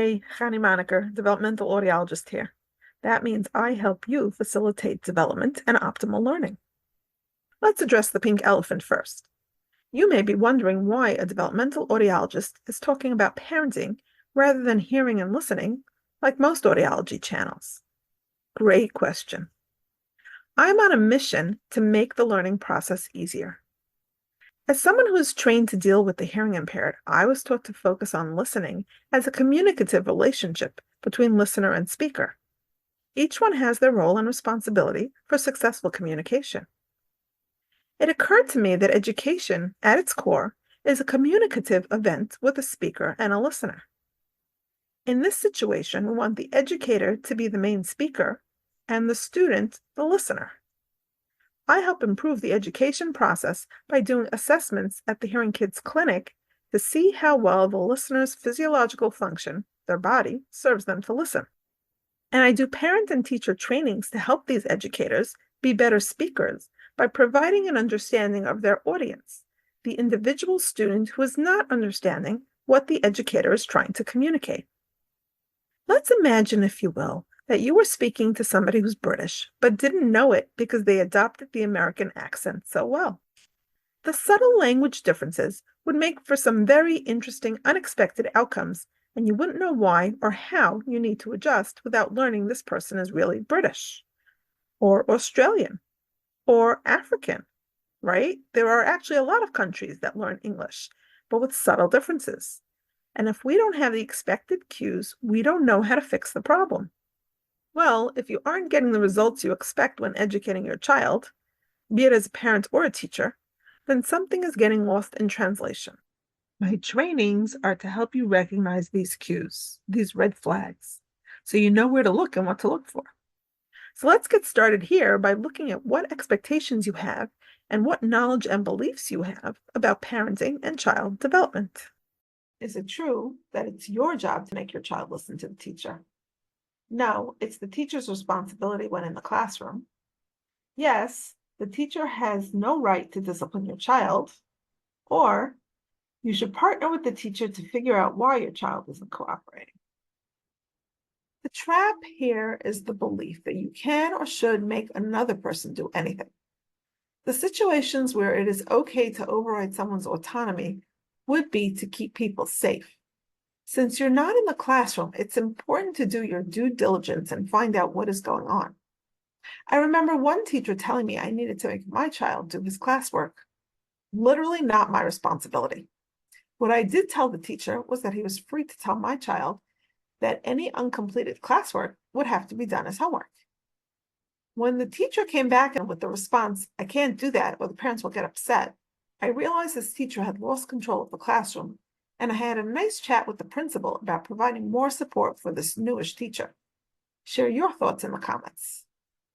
Hey, Chani Moniker, developmental audiologist here. That means I help you facilitate development and optimal learning. Let's address the pink elephant first. You may be wondering why a developmental audiologist is talking about parenting rather than hearing and listening, like most audiology channels. Great question. I'm on a mission to make the learning process easier. As someone who is trained to deal with the hearing impaired, I was taught to focus on listening as a communicative relationship between listener and speaker. Each one has their role and responsibility for successful communication. It occurred to me that education, at its core, is a communicative event with a speaker and a listener. In this situation, we want the educator to be the main speaker and the student the listener. I help improve the education process by doing assessments at the Hearing Kids Clinic to see how well the listener's physiological function, their body, serves them to listen. And I do parent and teacher trainings to help these educators be better speakers by providing an understanding of their audience, the individual student who is not understanding what the educator is trying to communicate. Let's imagine, if you will, that you were speaking to somebody who's British, but didn't know it because they adopted the American accent so well. The subtle language differences would make for some very interesting, unexpected outcomes, and you wouldn't know why or how you need to adjust without learning this person is really British, or Australian, or African, right? There are actually a lot of countries that learn English, but with subtle differences. And if we don't have the expected cues, we don't know how to fix the problem. Well, if you aren't getting the results you expect when educating your child, be it as a parent or a teacher, then something is getting lost in translation. My trainings are to help you recognize these cues, these red flags, so you know where to look and what to look for. So let's get started here by looking at what expectations you have and what knowledge and beliefs you have about parenting and child development. Is it true that it's your job to make your child listen to the teacher? No, it's the teacher's responsibility when in the classroom. Yes, the teacher has no right to discipline your child. Or you should partner with the teacher to figure out why your child isn't cooperating. The trap here is the belief that you can or should make another person do anything. The situations where it is okay to override someone's autonomy would be to keep people safe. Since you're not in the classroom, it's important to do your due diligence and find out what is going on. I remember one teacher telling me I needed to make my child do his classwork. Literally not my responsibility. What I did tell the teacher was that he was free to tell my child that any uncompleted classwork would have to be done as homework. When the teacher came back with the response, "I can't do that or the parents will get upset," I realized this teacher had lost control of the classroom, and I had a nice chat with the principal about providing more support for this newish teacher. Share your thoughts in the comments.